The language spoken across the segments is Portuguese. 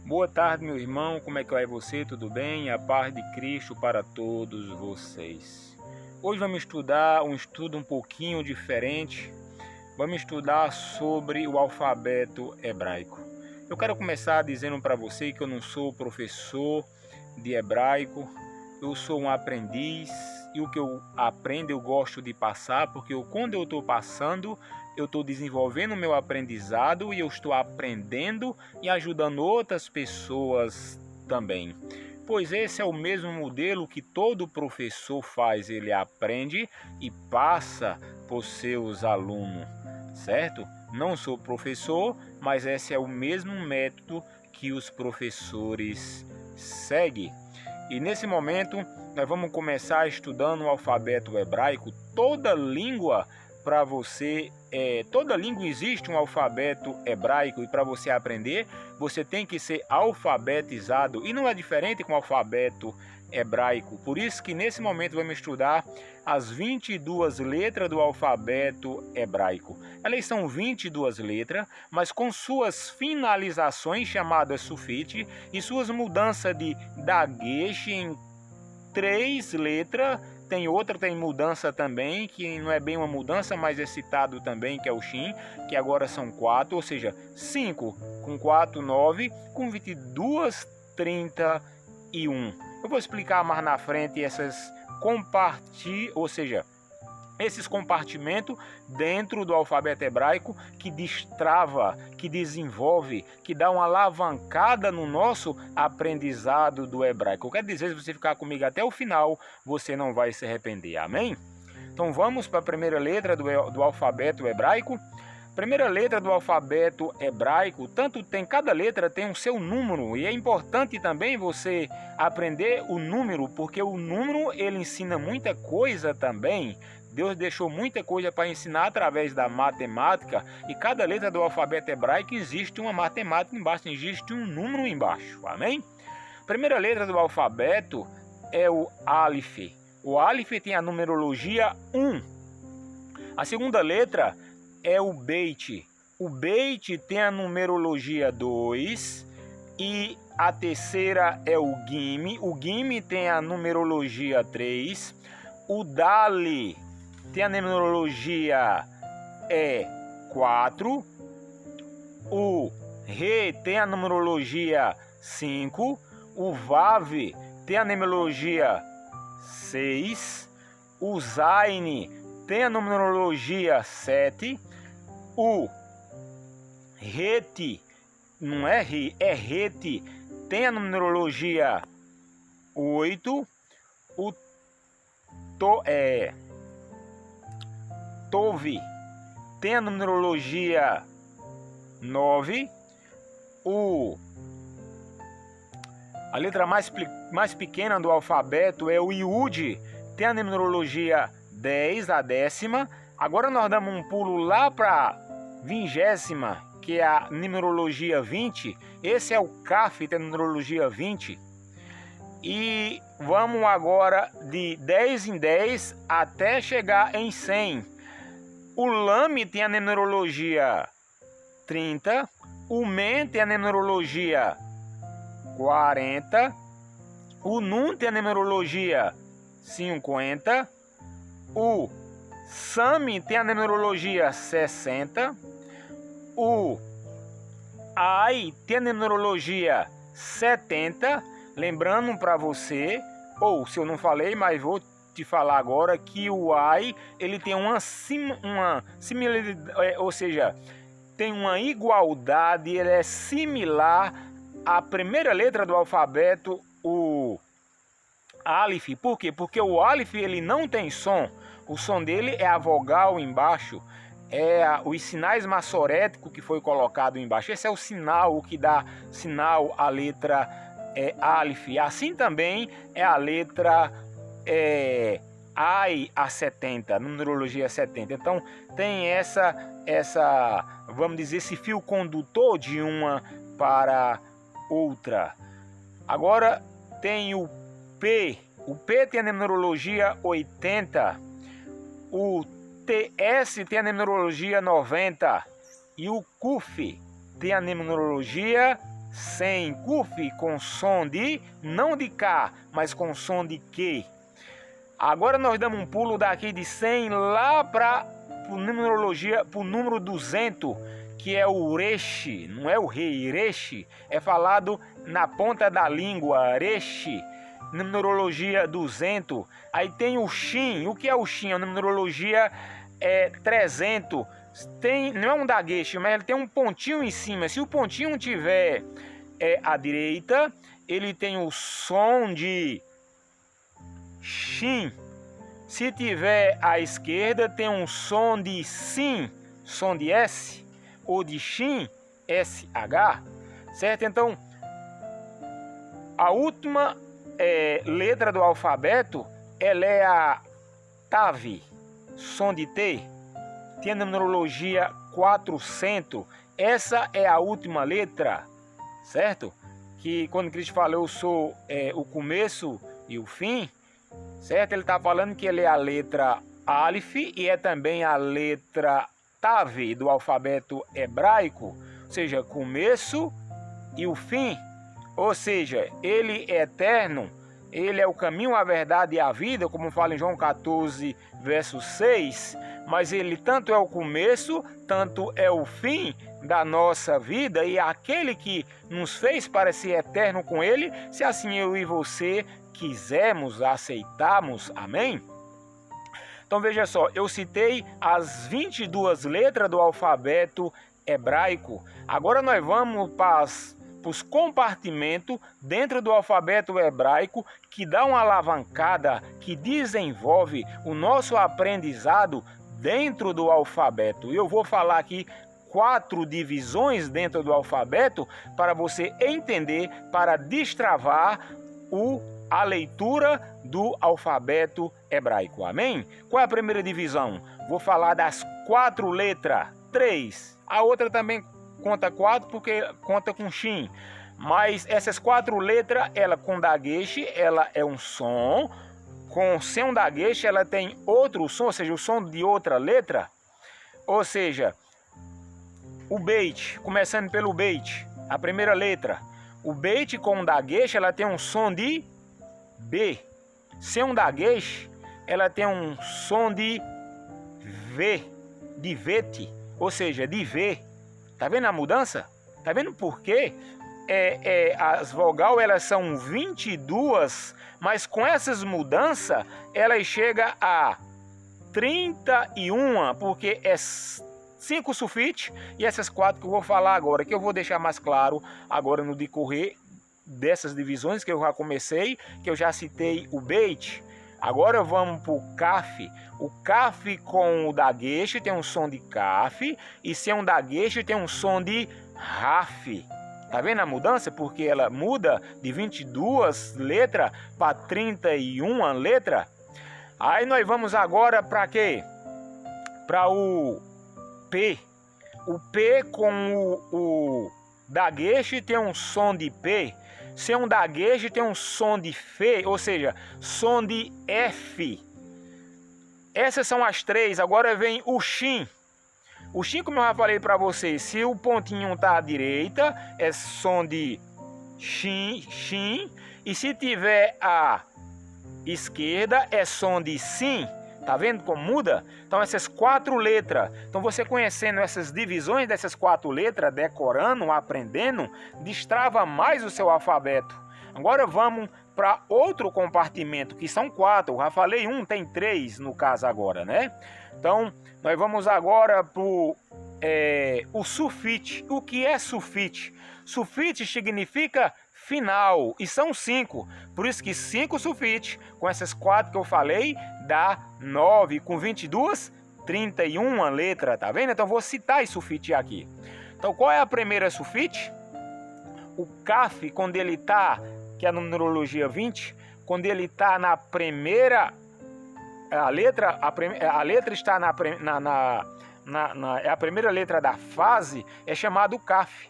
Boa tarde, meu irmão, como é que vai você? Tudo bem? A paz de Cristo para todos vocês. Hoje vamos estudar um estudo um pouquinho diferente. Vamos estudar sobre o alfabeto hebraico. Eu quero começar dizendo para você que eu não sou professor de hebraico, eu sou um aprendiz e o que eu aprendo eu gosto de passar, porque quando eu estou passando, eu estou desenvolvendo o meu aprendizado e eu estou aprendendo e ajudando outras pessoas também. Pois esse é o mesmo modelo que todo professor faz, ele aprende e passa para os seus alunos, certo? Não sou professor, mas esse é o mesmo método que os professores seguem. E nesse momento, nós vamos começar estudando o alfabeto hebraico. Toda língua para você, toda língua existe um alfabeto hebraico, e para você aprender, você tem que ser alfabetizado, e não é diferente com o alfabeto hebraico. Por isso que nesse momento vamos estudar as 22 letras do alfabeto hebraico. Elas são 22 letras, mas com suas finalizações chamadas sufite e suas mudanças de dagesh em 3 letras. Tem outra, tem mudança também, que não é bem uma mudança, mas é citado também, que é o Shin, que agora são 4, ou seja, 5 com 4, 9, com 22, 31. Eu vou explicar mais na frente esses compartimentos dentro do alfabeto hebraico que destrava, que desenvolve, que dá uma alavancada no nosso aprendizado do hebraico. Quer dizer, se você ficar comigo até o final, você não vai se arrepender. Amém? Então vamos para a primeira letra do alfabeto hebraico. Primeira letra do alfabeto hebraico, cada letra tem o seu número, e é importante também você aprender o número, porque o número ele ensina muita coisa também. Deus deixou muita coisa para ensinar através da matemática, e cada letra do alfabeto hebraico existe uma matemática embaixo, existe um número embaixo. Amém? Primeira letra do alfabeto é o Aleph. O Aleph tem a numerologia 1. A segunda letra é o Beit. O Beit tem a numerologia 2. E a terceira é o Gim. O Gim tem a numerologia 3. O Dali tem a numerologia 4. O Re tem a numerologia 5. O Vav tem a numerologia 6. O Zain tem a numerologia 7. O Reti, não é Ri, é Reti, tem a numerologia 8. O Tove tem a numerologia 9. A letra mais pequena do alfabeto é o Iud, tem a numerologia 10, a 10ª. Agora nós damos um pulo lá para a 20ª, que é a numerologia 20. Esse é o Kaf, tem a numerologia 20. E vamos agora de 10 em 10 até chegar em 100. O Lame tem a numerologia 30. O Men tem a numerologia 40. O Nun tem a numerologia 50. O Sami tem a numerologia 60. O Ai tem a numerologia 70. Lembrando para você, ou se eu não falei, mas vou te falar agora, que o Ai ele tem uma similaridade, ou seja, tem uma igualdade, ele é similar à primeira letra do alfabeto, o Aleph. Por quê? Porque o Aleph ele não tem som. O som dele é a vogal embaixo, os sinais massoréticos que foi colocado embaixo. Esse é o sinal, o que dá sinal à letra Aleph. Assim também é a letra Ai, a 70, numerologia 70. Então tem essa, vamos dizer, esse fio condutor de uma para outra. Agora tem o P. O P tem a numerologia 80. O TS tem a numerologia 90. E o CUF tem a numerologia 100. Cuf com som de, não de K, mas com som de Q. Agora nós damos um pulo daqui de 100 lá para numerologia, para o número 200, que é o Reshi, não é o rei, Reshi, é falado na ponta da língua, Reshi, numerologia 200. Aí tem o Shin, o que é o Shin? A numerologia 300, não é um dagueche, mas ele tem um pontinho em cima. Se o pontinho tiver à direita, ele tem o som de Shin. Se tiver à esquerda, tem um som de Sin, som de S, ou de Shin, SH, certo? Então, a última letra do alfabeto, ela é a Tav, som de T, tem a numerologia 400, essa é a última letra, certo? Que quando Cristo fala, eu sou o começo e o fim, certo? Ele está falando que ele é a letra Aleph e é também a letra Tav do alfabeto hebraico, ou seja, começo e o fim, ou seja, ele é eterno, ele é o caminho, a verdade e a vida, como fala em João 14, verso 6, mas ele tanto é o começo, tanto é o fim da nossa vida, e aquele que nos fez para ser eterno com ele, se assim eu e você quisermos, aceitarmos, amém? Então veja só, eu citei as 22 letras do alfabeto hebraico. Agora nós vamos para os compartimentos dentro do alfabeto hebraico que dá uma alavancada, que desenvolve o nosso aprendizado dentro do alfabeto. Eu vou falar aqui 4 divisões dentro do alfabeto para você entender, para destravar a leitura do alfabeto hebraico, amém? Qual é a primeira divisão? Vou falar das 4 letras, 3. A outra também conta 4 porque conta com Shin. Mas essas 4 letras, ela com dagueche, ela é um som. Sem um dagueche, ela tem outro som, ou seja, o som de outra letra. Ou seja, o Beit, começando pelo Beit, a primeira letra. O Beit com dagueche, ela tem um som de B. Sem um dagueche, ela tem um som de V, de Vete, ou seja, de V. Tá vendo a mudança? Tá vendo por quê? As vogais, elas são 22, mas com essas mudanças, elas chegam a 31, porque é 5 sulfite e essas 4 que eu vou falar agora, que eu vou deixar mais claro agora no decorrer dessas divisões que eu já comecei, que eu já citei o Beit. Agora vamos para o Kaf. O Kaf com o dagueche tem um som de Kaf, e sem um dagueche tem um som de Raf. Tá vendo a mudança? Porque ela muda de 22 letras para 31 letras. Aí nós vamos agora para quê? Para o P. O P com o dagueche tem um som de P. Sem um dagueche tem um som de F, ou seja, som de F. Essas são as 3. Agora vem o Shin. O Shin, como eu já falei para vocês, se o pontinho está à direita, é som de Shin, Shin. E se tiver à esquerda, é som de Sin. Tá vendo como muda? Então essas 4 letras, então você conhecendo essas divisões dessas 4 letras, decorando, aprendendo, destrava mais o seu alfabeto. Agora vamos para outro compartimento, que são 4, eu já falei tem 3 no caso agora, né? Então nós vamos agora para o sulfite. O que é sulfite? Sulfite significa final, e são 5, por isso que 5 sulfite, com essas 4 que eu falei, dá 9, com 22, 31 letra, tá vendo? Então vou citar esse sulfite aqui. Então qual é a primeira sulfite? O Kaf, quando ele tá, que é a numerologia 20, quando ele tá na primeira, a letra está é a primeira letra da fase, é chamado Kaf.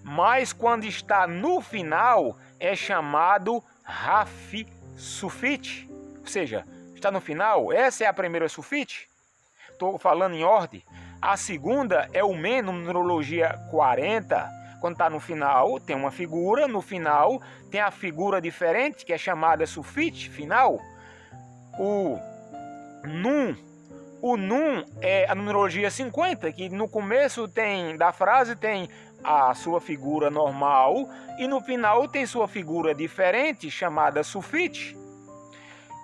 Mas quando está no final, é chamado Raf sulfite. Ou seja, está no final, essa é a primeira sulfite. Estou falando em ordem. A segunda é o Men, numerologia 40. quando está no final, tem uma figura, no final tem a figura diferente, que é chamada sufixo final. O num é a numerologia 50, que no começo da frase tem a sua figura normal e no final tem sua figura diferente, chamada sufixo.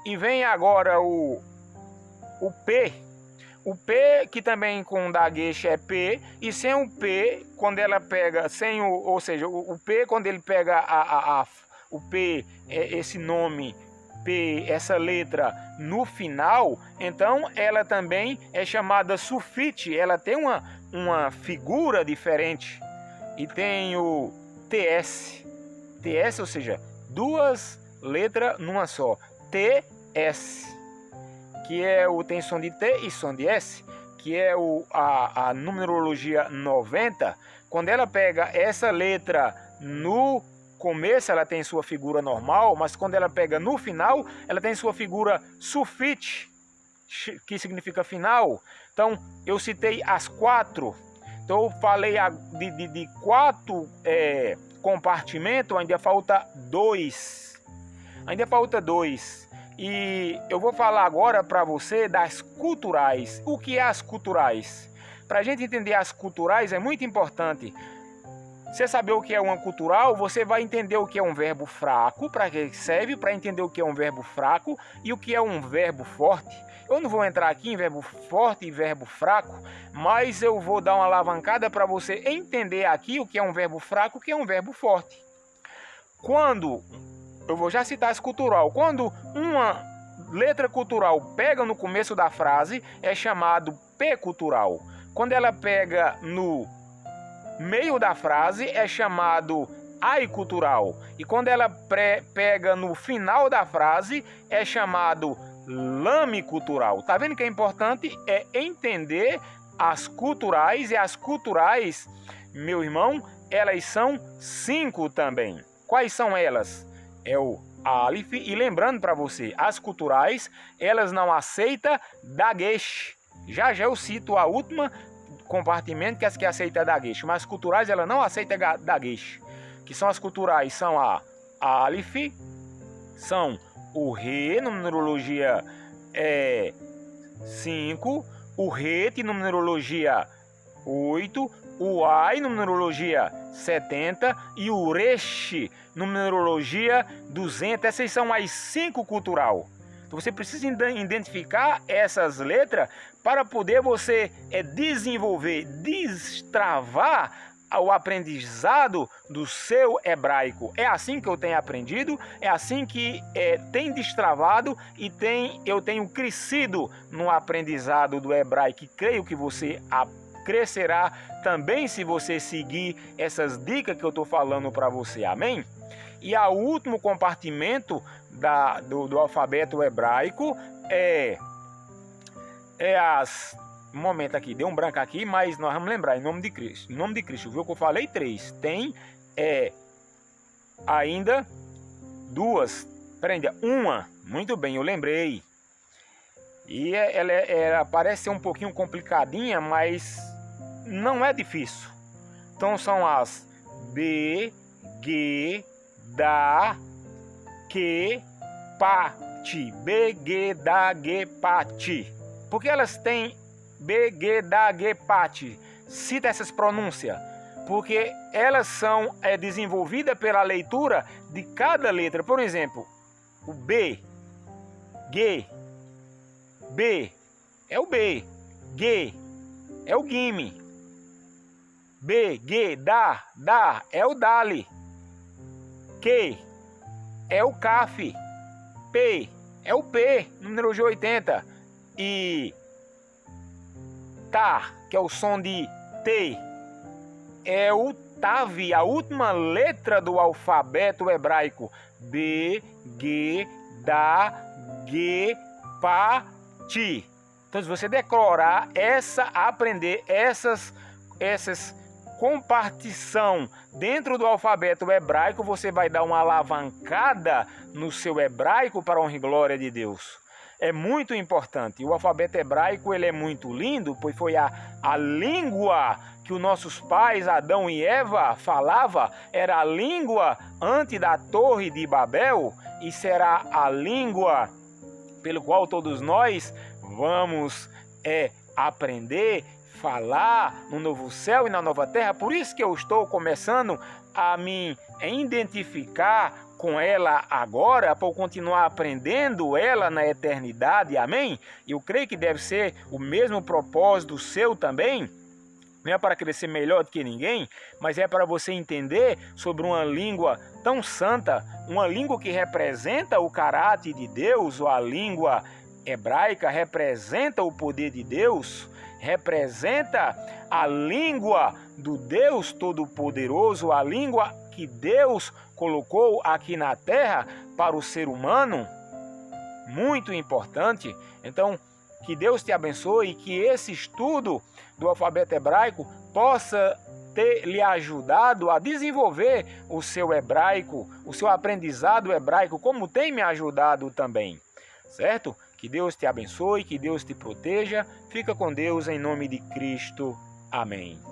E vem agora o P. O P, que também com dagueche é P, e sem o P, quando ela pega, ou seja, o P, quando ele pega o P, esse nome P, essa letra no final, então ela também é chamada sufixo, ela tem uma figura diferente. E tem o TS, ou seja, duas letras numa só, TS, que tem som de T e som de S, que é a numerologia 90. Quando ela pega essa letra no começo, ela tem sua figura normal, mas quando ela pega no final, ela tem sua figura sufixo, que significa final. Então, eu citei as 4. Então, eu falei de 4 compartimentos, ainda falta 2. Ainda falta 2. E eu vou falar agora para você das culturais. O que é as culturais? Para a gente entender as culturais é muito importante. Você saber o que é uma cultural, você vai entender o que é um verbo fraco, para que serve, para entender o que é um verbo fraco e o que é um verbo forte. Eu não vou entrar aqui em verbo forte e verbo fraco, mas eu vou dar uma alavancada para você entender aqui o que é um verbo fraco e o que é um verbo forte. Eu vou já citar esse cultural. Quando uma letra cultural pega no começo da frase, é chamado P cultural. Quando ela pega no meio da frase, é chamado AI cultural. E quando ela pega no final da frase, é chamado lame cultural. Tá vendo que é importante? É entender as culturais, e as culturais, meu irmão, elas são 5 também. Quais são elas? É o Aleph, e lembrando para você, as culturais, elas não aceitam dagueche. Já eu cito a última compartimento, que é as que aceita dagueche, mas as culturais, ela não aceita dagueche. Que são as culturais, são a Aleph, são o Re, numerologia 5, o Ret, numerologia 8, o Ai, numerologia 70 e o Resh, numerologia 200. Essas são as 5 cultural. Então você precisa identificar essas letras para poder você desenvolver, destravar o aprendizado do seu hebraico. É assim que eu tenho aprendido, é assim que tem destravado e eu tenho crescido no aprendizado do hebraico. E creio que você crescerá também se você seguir essas dicas que eu estou falando para você. Amém? E o último compartimento do alfabeto hebraico um momento aqui, deu um branco aqui, mas nós vamos lembrar, em nome de Cristo. Em nome de Cristo, viu que eu falei 3. Tem ainda 2. Ainda uma. Muito bem, eu lembrei. E ela parece ser um pouquinho complicadinha, mas não é difícil. Então são as B, G, Da, Que, Pati. B, G, Da, Ge, Pati. Porque elas têm B, G, Da, Ge, Pati. Cita essas pronúncias. Porque elas são desenvolvidas pela leitura de cada letra. Por exemplo, o B, G, B é o B, G é o Gime, B, G, Da é o Dali, Que é o Caf, P é o P, número de 80, e Tá, que é o som de T, é o Tav, a última letra do alfabeto hebraico. B, G, Da, Ge, Pa, Ti. Então, se você decorar aprender essas compartição dentro do alfabeto hebraico, você vai dar uma alavancada no seu hebraico para a honra e glória de Deus. É muito importante. O alfabeto hebraico ele é muito lindo, pois foi a língua que os nossos pais, Adão e Eva, falavam era a língua antes da Torre de Babel e será a língua pelo qual todos nós vamos aprender, falar no novo céu e na nova terra. Por isso que eu estou começando a me identificar com ela agora, para eu continuar aprendendo ela na eternidade, amém? Eu creio que deve ser o mesmo propósito seu também. Não é para crescer melhor do que ninguém, mas é para você entender sobre uma língua tão santa, uma língua que representa o caráter de Deus, ou a língua hebraica representa o poder de Deus, representa a língua do Deus Todo-Poderoso, a língua que Deus colocou aqui na terra para o ser humano. Muito importante. Então, que Deus te abençoe e que esse estudo do alfabeto hebraico possa ter lhe ajudado a desenvolver o seu hebraico, o seu aprendizado hebraico, como tem me ajudado também, certo? Que Deus te abençoe, que Deus te proteja. Fica com Deus em nome de Cristo. Amém.